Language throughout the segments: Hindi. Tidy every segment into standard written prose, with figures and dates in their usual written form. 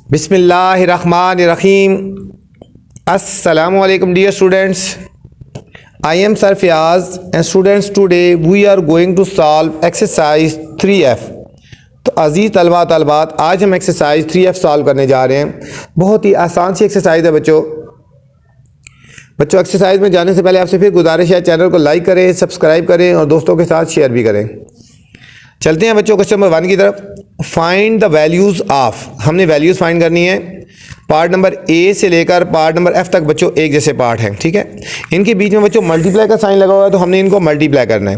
बिस्मिल्लाहिर्रहमानिर्रहीम। अस्सलामु अलैकुम dear students, I am sir Fayaz and students today we are going to solve exercise 3F। तो अजीज़ तलबा तलबात, आज हम एक्सरसाइज 3F सॉल्व करने जा रहे हैं। बहुत ही आसान सी एक्सरसाइज है बच्चों। एक्सरसाइज में जाने से पहले आपसे फिर गुजारिश है, चैनल को लाइक करें, सब्सक्राइब करें और दोस्तों के साथ शेयर भी करें। चलते हैं बच्चों क्वेश्चन नंबर 1 की तरफ। फाइंड द वैल्यूज़ ऑफ, हमने वैल्यूज़ फाइंड करनी है। पार्ट नंबर ए से लेकर पार्ट नंबर एफ तक बच्चों एक जैसे पार्ट हैं, ठीक है। इनके बीच में बच्चों मल्टीप्लाई का साइन लगा हुआ है, तो हमने इनको मल्टीप्लाई करना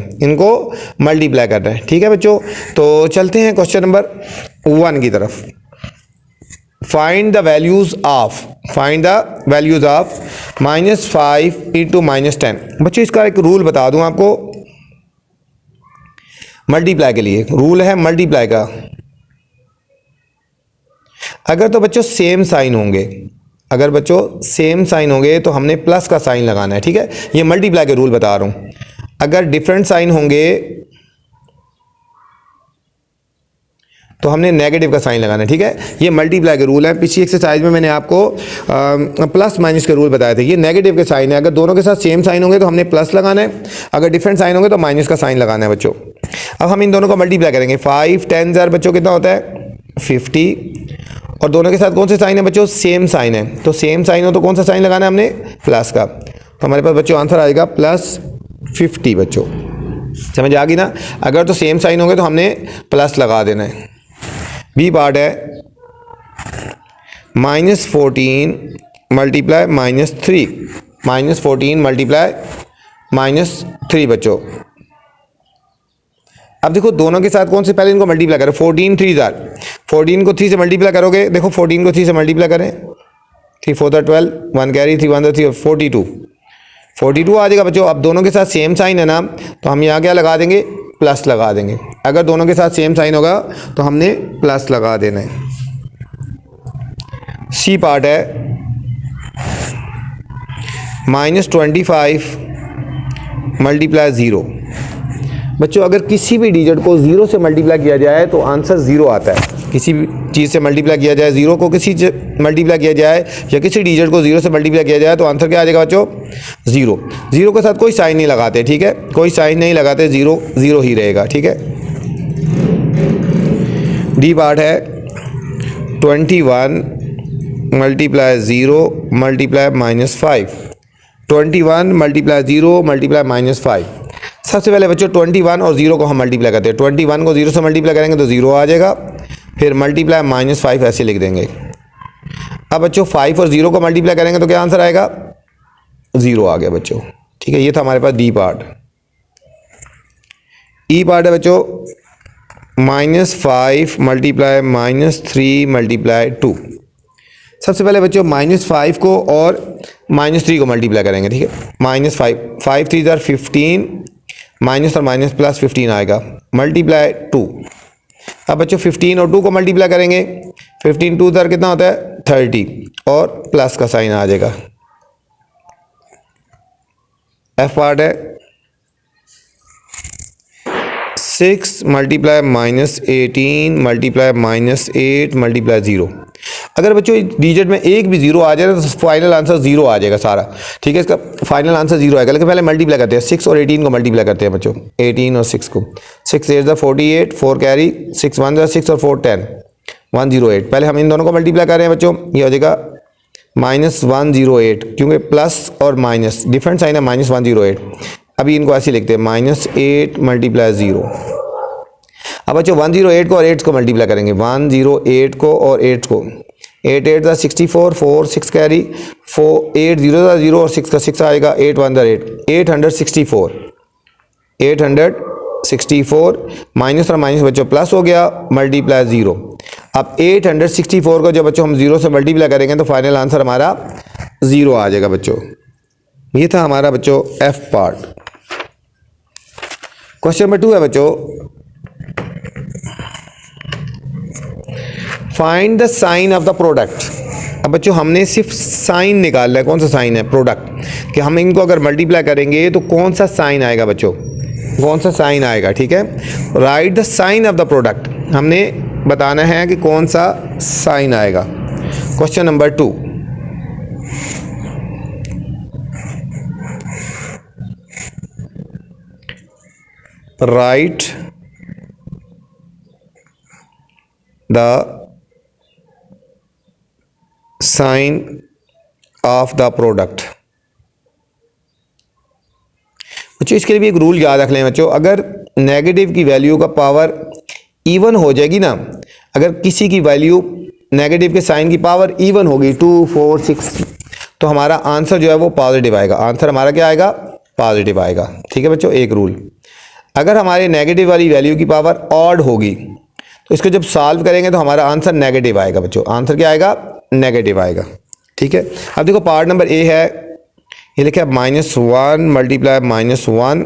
है, ठीक है बच्चों। तो चलते हैं क्वेश्चन नंबर 1 की तरफ। Find the values of -5 into -10। बच्चों इसका एक रूल बता दूं आपको, मल्टीप्लाई के लिए रूल है मल्टीप्लाई का। अगर तो बच्चों सेम साइन होंगे, तो हमने प्लस का साइन लगाना है, ठीक है। ये मल्टीप्लाई के रूल बता रहा हूं। अगर डिफरेंट साइन होंगे तो हमने नेगेटिव का साइन लगाना है, ठीक है। ये मल्टीप्लाई के रूल है। पिछली एक्सरसाइज में मैंने आपको प्लस माइनस के रूल बताए थे। ये नेगेटिव के साइन है। अगर दोनों के साथ सेम साइन होंगे तो हमने प्लस लगाना है, अगर डिफरेंट साइन होंगे तो माइनस का साइन लगाना है बच्चों। अब हम इन दोनों को मल्टीप्लाई करेंगे। 5 10 जार बच्चों कितना होता है 50, और दोनों के साथ कौन से साइन है बच्चों, सेम साइन है। तो सेम साइन हो तो कौन सा साइन लगाना है हमने, प्लस का। तो हमारे पास बच्चों आंसर आएगा +50 बच्चों। समझ आ गई ना। अगर तो सेम साइन होंगे तो हमने प्लस लगा देना है। बी पार्ट है -14 मल्टीप्लाई -3, -14 मल्टीप्लाई -3 बच्चों। अब देखो दोनों के साथ कौन से, पहले इनको मल्टीप्लाई करें। 14 3 जार, 14 को 3 से मल्टीप्लाई करोगे। देखो 14 को 3 से मल्टीप्लाई करें, 3 4 12, 1 कैरी, 3 1 3, 42 आ जाएगा बच्चों। अब दोनों के साथ सेम साइन है ना, तो हम यहाँ क्या लगा देंगे, प्लस लगा देंगे। अगर दोनों के साथ सेम साइन होगा तो हमने प्लस लगा देना है। सी पार्ट है -25 मल्टीप्लाई 0। बच्चों अगर किसी भी डिजिट को 0 से मल्टीप्लाई किया जाए तो आंसर 0 आता है। किसी भी चीज़ से मल्टीप्लाई किया जाए, 0 को किसी से मल्टीप्लाई किया जाए या किसी डिजिट को 0 से मल्टीप्लाई किया जाए तो आंसर क्या आ जाएगा बच्चों, 0। 0 के साथ कोई साइन नहीं लगाते, ठीक है, कोई साइन नहीं लगाते, 0 0 ही रहेगा, ठीक है। डी पार्ट है 21 मल्टीप्लाई 0 मल्टीप्लाई -5, 21 मल्टीप्लाई 0 मल्टीप्लाई -5। सबसे पहले बच्चों 21 और 0 को हम मल्टीप्लाई करते हैं। 21 को 0 से मल्टीप्लाई करेंगे तो 0 आ जाएगा, फिर मल्टीप्लाई -5 ऐसे लिख देंगे। अब बच्चों 5 और 0 को मल्टीप्लाई करेंगे तो क्या आंसर आएगा, 0 आ गया बच्चों, ठीक है। ये था हमारे पास डी पार्ट। ई पार्ट है बच्चों -5 मल्टीप्लाई -3 मल्टीप्लाई 2। सबसे पहले बच्चों -5 को और -3 को मल्टीप्लाई करेंगे, ठीक है। -5 5 3 जार 15, माइनस और माइनस प्लस 15 आएगा, मल्टीप्लाई 2। अब बच्चों 15 और 2 को मल्टीप्लाई करेंगे। 15 2 जार कितना होता है 30, और प्लस का साइन आ जाएगा। एफ पार्ट है 6 मल्टीप्लाई -18 मल्टीप्लाई -8 मल्टीप्लाई 0। अगर बच्चों डिजिट में एक भी 0 आ जाए तो फाइनल आंसर 0 आ जाएगा सारा, ठीक है। इसका फाइनल आंसर 0 आएगा। लेकिन पहले मल्टीप्लाई करते हैं। 6 और 18 को मल्टीप्लाई करते हैं बच्चों, 18 और 6 को। 6 8 48, 4 कैरी, 6 1 6 और 4 10, 108। पहले हम इन दोनों को मल्टीप्लाई कर रहे हैं बच्चों। ये हो जाएगा -108, क्योंकि प्लस और माइनस डिफरेंट साइन है, -108। अभी इनको ऐसे लिखते हैं -8 मल्टीप्लाई 0। अब बच्चों 108 को और 8 को मल्टीप्लाई करेंगे। 108 को और 8 को, 8 8 64, 4 6 कैरी, 4 8 0 0 और 6 का 6 आएगा, 8 1 8 864, 864 माइनस और माइनस बच्चों प्लस हो गया, मल्टीप्लाई 0। अब 864 को जब बच्चों हम 0 से मल्टीप्लाई करेंगे तो फाइनल आंसर हमारा 0 आ जाएगा बच्चों। ये था हमारा बच्चों एफ पार्ट। क्वेश्चन नंबर 2 है बच्चों, find the sign of the product. अब बच्चों हमने सिर्फ साइन निकालना है। कौन सा साइन है, प्रोडक्ट, कि हम इनको अगर मल्टीप्लाई करेंगे तो कौन सा साइन आएगा बच्चों, कौन सा साइन आएगा, ठीक है। Write the sign of the product, हमने बताना है कि कौन सा साइन आएगा। Question number 2, write the sign of the product. बच्चों इसके लिए भी एक रूल याद रख लें बच्चों, अगर नेगेटिव की वैल्यू का पावर इवन हो जाएगी ना, अगर किसी की वैल्यू नेगेटिव के साइन की पावर इवन होगी 2, 4, 6, तो हमारा आंसर जो है वो पॉजिटिव आएगा। आंसर हमारा क्या आएगा? पॉजिटिव आएगा। ठीक है बच्चों, एक रूल। अगर हमारे नेगेटिव वाली वैल्यू की पावर ऑड होगी तो इसको जब सॉल्व करेंगे तो हमारा आंसर नेगेटिव आएगा बच्चों। आंसर क्या आएगा? नेगेटिव आएगा। ठीक है, अब देखो पार्ट नंबर ए है, ये लिखा है -1 multiply -1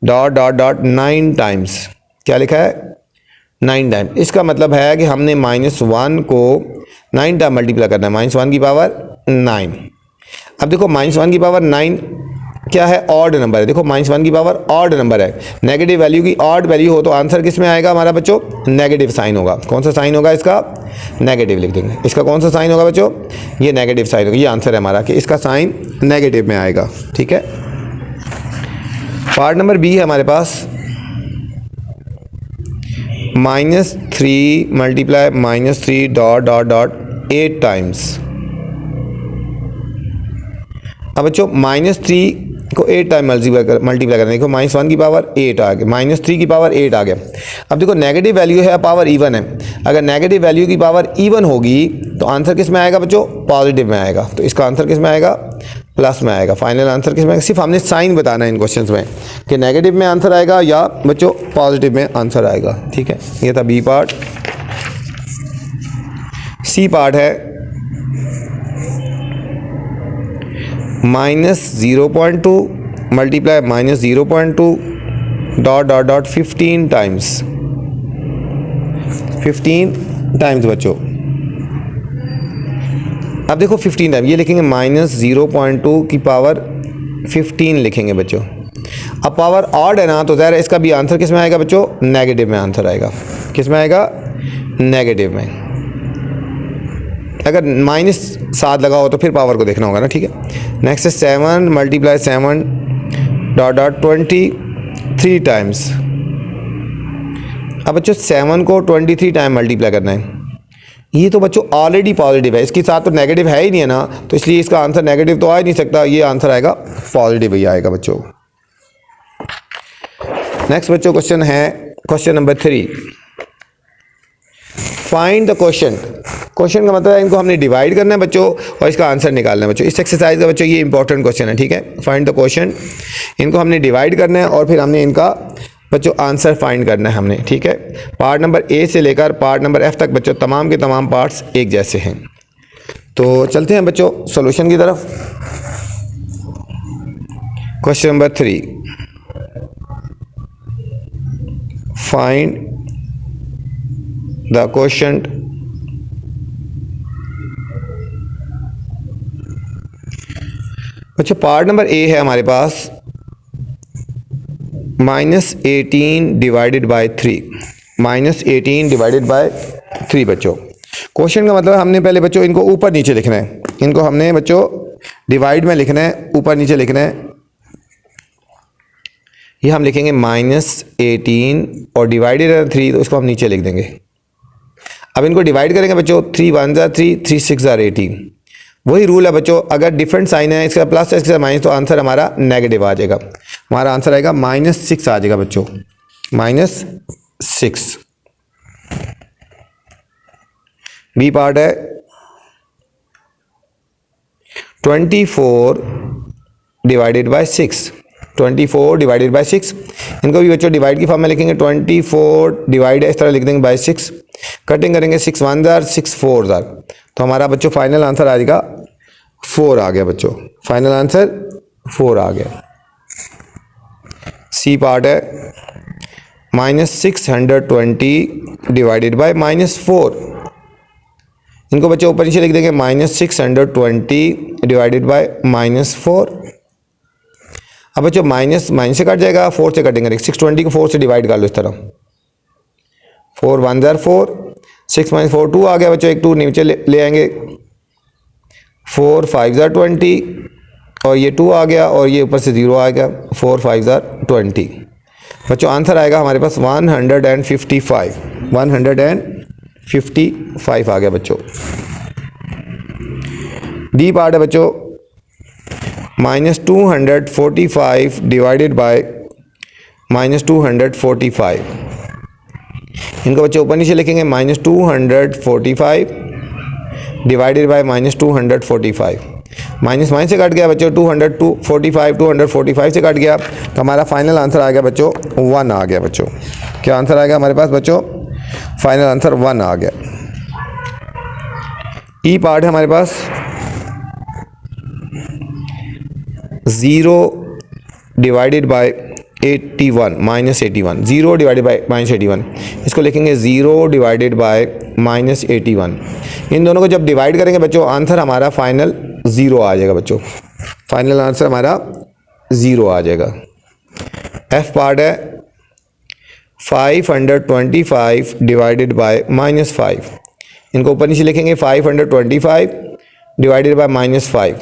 dot dot dot 9 times. क्या लिखा है? 9 टाइम। इसका मतलब है कि हमने -1 को 9 टाइम मल्टीप्लाई करना है, -1 की पावर 9। अब देखो -1 की पावर 9 क्या है? ऑड नंबर है। देखो -1 की पावर ऑड नंबर है, नेगेटिव वैल्यू की ऑड वैल्यू हो तो आंसर किस में आएगा हमारा बच्चों? नेगेटिव साइन होगा। कौन सा साइन होगा इसका? नेगेटिव लिख देंगे। इसका कौन सा साइन होगा बच्चों? ये नेगेटिव साइन होगा। ये आंसर है हमारा कि इसका साइन नेगेटिव में आएगा। ठीक है, पार्ट नंबर बी है हमारे पास, -3 multiply -3 dot dot dot 8 times. अब बच्चों -3 को 8 टाइम मल्टीप्लाई करने को -1 की पावर 8 आ गया, -3 की पावर 8 आ गया। अब देखो नेगेटिव वैल्यू है, पावर इवन है। अगर नेगेटिव वैल्यू की पावर इवन होगी तो आंसर किस में आएगा बच्चों? पॉजिटिव में आएगा। तो इसका आंसर किस में आएगा? प्लस में आएगा। फाइनल आंसर किस में आएगा? सिर्फ हमने साइन बताना है इन क्वेश्चंस में कि नेगेटिव में आंसर आएगा या बच्चों पॉजिटिव में आंसर आएगा। ठीक है, ये था बी पार्ट। सी पार्ट है -0.2 multiply -0.2 dot dot dot 15 times. 15 times बच्चों। अब देखो 15 टाइम ये लिखेंगे, -0.2 की पावर 15 लिखेंगे बच्चों। अब पावर ऑड है ना, तो ज़ाहिर है इसका भी आंसर किस में आएगा बच्चों? नेगेटिव में आंसर आएगा। किस में आएगा? नेगेटिव में। अगर -7 लगा हो तो फिर पावर को देखना होगा ना। ठीक है, नेक्स्ट है 7 मल्टीप्लाई 7 डॉट डॉट 23 टाइम्स। अब बच्चों 7 को 23 टाइम मल्टीप्लाई करना है। ये तो बच्चों ऑलरेडी पॉजिटिव है, इसके साथ तो नेगेटिव है ही नहीं है ना, तो इसलिए इसका आंसर नेगेटिव तो आ ही नहीं सकता। ये आंसर आएगा पॉजिटिव ही आएगा बच्चों। नेक्स्ट बच्चों क्वेश्चन है question number 3, find the question. Question का मतलब है इनको हमने डिवाइड करना है बच्चों और इसका आंसर निकालना है बच्चों। इस एक्सरसाइज का बच्चों ये इंपॉर्टेंट क्वेश्चन है। ठीक है, फाइंड द क्वेश्चन, इनको हमने डिवाइड करना है और फिर हमने इनका बच्चों आंसर फाइंड करना है हमने। ठीक है, पार्ट नंबर ए से लेकर पार्ट नंबर एफ तक बच्चों तमाम के तमाम पार्ट्स एक जैसे हैं। तो चलते हैं बच्चों सॉल्यूशन की तरफ। Question number 3, find the question बच्चों। पार्ट नंबर ए है हमारे पास -18 डिवाइडेड बाय 3, -18 डिवाइडेड बाय 3 बच्चों। क्वेश्चन का मतलब हमने पहले बच्चों इनको ऊपर नीचे लिखना है, इनको हमने बच्चों डिवाइड में लिखना है, ऊपर नीचे लिखना है। ये हम लिखेंगे -18 और डिवाइडेड है 3, तो इसको हम नीचे लिख देंगे। अब इनको डिवाइड करेंगे बच्चों, 3 1 जार 3, 3 6 जार 18। वही रूल है बच्चों, अगर डिफरेंट साइन है, इसका प्लस है इसका माइनस, तो आंसर हमारा नेगेटिव आ जाएगा। हमारा आंसर आएगा -6 आ जाएगा बच्चों, -6। बी पार्ट है 24 डिवाइडेड बाय 6, 24 डिवाइडेड बाय 6। इनको भी बच्चों डिवाइड की फॉर्म में लिखेंगे, 24 डिवाइड इस तरह लिख देंगे बाय 6, कटिंग करेंगे 6 1 जार 6 4 जार, तो हमारा बच्चों फाइनल आंसर आ जाएगा 4 आ गया बच्चों, फाइनल आंसर 4 आ गया। सी पार्ट है -620 डिवाइडेड बाय -4। इनको बच्चों ऊपर नीचे लिख देंगे, -620 डिवाइडेड बाय -4। अब बच्चों माइनस से कट जाएगा, 4 से कटेंगे, 620 को 4 से डिवाइड कर लो इस तरह, 4 1 जार 4, 6 - 4 2 आ गया बच्चों, एक 2 नीचे ले आएंगे, 4 5 ज़ा 20 और ये 2 आ गया और ये ऊपर से 0 आ गया, 4 5 ज़ा 20। बच्चों आंसर आएगा हमारे पास 155, 155 आ गया बच्चों। डी पार्ट है बच्चों, -245 डिवाइडेड बाय -245। इनको बच्चे ऊपर नीचे लिखेंगे, -245 डिवाइडेड बाय -245। माइनस माइनस से कट गया बच्चों, 245 से कट गया, तो हमारा फाइनल आंसर आ गया बच्चों 1 आ गया बच्चों। क्या आंसर आ गया हमारे पास बच्चों? फाइनल आंसर 1 आ गया। ई पार्ट है हमारे पास, 0 डिवाइडेड बाय 81 -81, 0 डिवाइडेड बाय -81। इसको लिखेंगे 0 डिवाइडेड बाय -81। इन दोनों को जब डिवाइड करेंगे बच्चों, आंसर हमारा फाइनल 0 आ जाएगा बच्चों। फाइनल आंसर हमारा 0 आ जाएगा। एफ पार्ट है, 525 डिवाइडेड बाय -5। इनको ऊपर नीचे लिखेंगे, 525 डिवाइडेड बाय -5।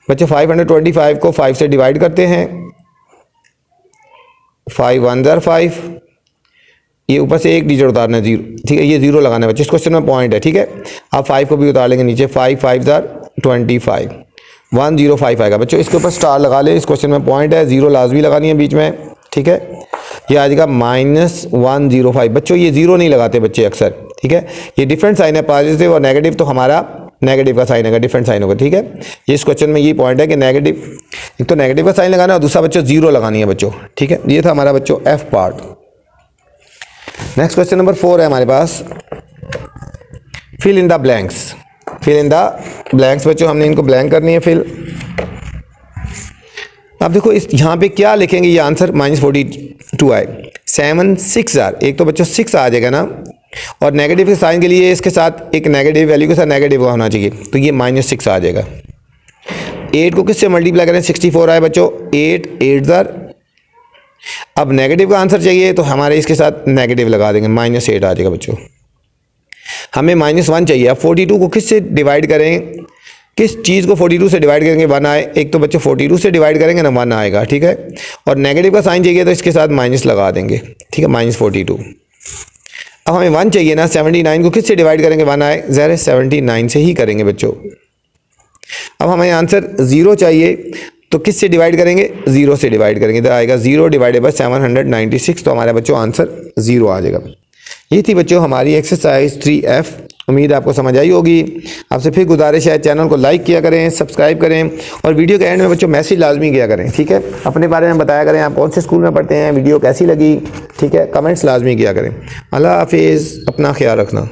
बच्चों 525 को 5 से डिवाइड करते हैं, 5 1 ज़ा 5, ये ऊपर से एक डिजिट उतारना है 0, ठीक है, ये 0 लगाना है बच्चे। इस क्वेश्चन में पॉइंट है, ठीक है। आप 5 को भी उतार लेंगे नीचे, 5 5 ज़ा 25, 105 आएगा बच्चों। इसके ऊपर स्टार लगा ले, इस क्वेश्चन में पॉइंट है, 0 लाजमी लगानी है बीच में, ठीक है। ये आ जाएगा -105। बच्चों ये 0 नहीं लगाते बच्चे अक्सर, ठीक है। ये डिफरेंट साइन है, पॉजिटिव और नेगेटिव, तो हमारा नेगेटिव का साइन है, डिफरेंट साइन होगा, ठीक है। ये इस क्वेश्चन में ये पॉइंट है कि नेगेटिव, एक तो नेगेटिव का साइन लगाना है और दूसरा बच्चों 0 लगानी है बच्चों, ठीक है। ये था हमारा बच्चों F part. Next question number 4 है हमारे पास, fill in the blanks. Fill in the blanks बच्चों, हमने इनको ब्लैंक करनी है फिल। अब देखो इस यहाँ पे क्या लिखेंगे, ये आंसर -42 आए, 7 6 ज़ार, एक तो बच्चों 6 आ जाएगा ना, और नेगेटिव के साइन के लिए इसके साथ एक नेगेटिव वैल्यू के साथ नेगेटिव होना चाहिए, तो ये -6 आ जाएगा। 8 को किससे मल्टीप्लाई करें, 64 आए बच्चों, 8 8 ज़ार। अब नेगेटिव का आंसर चाहिए तो हमारे इसके साथ नेगेटिव लगा देंगे, -8 आ जाएगा बच्चों। हमें -1 चाहिए। अब 42 को किससे डिवाइड करें, किस चीज़ को 42 से डिवाइड करेंगे 1 आए, एक तो बच्चों 42 से डिवाइड करेंगे ना 1 आएगा, ठीक है। और नेगेटिव का साइन चाहिए तो इसके साथ माइनस लगा देंगे, ठीक है, -42। अब हमें 1 चाहिए ना, 79 को किससे डिवाइड करेंगे 1 आए, ज़रा 79 से ही करेंगे बच्चों। अब हमें आंसर 0 चाहिए तो किससे डिवाइड करेंगे, 0 से डिवाइड करेंगे, इधर आएगा 0 डिवाइडेड बाय 796, तो हमारे बच्चों आंसर 0 आ जाएगा। ये थी बच्चों हमारी एक्सरसाइज 3F। उम्मीद आपको समझ आई होगी। आपसे फिर गुजारिश है, चैनल को लाइक किया करें, सब्सक्राइब करें, और वीडियो के एंड में बच्चों मैसेज लाजमी किया करें, ठीक है। अपने बारे में बताया करें, आप कौन से स्कूल में पढ़ते हैं, वीडियो कैसी लगी, ठीक है, कमेंट्स लाजमी किया करें। अल्लाह हाफिज़, अपना ख्याल रखना।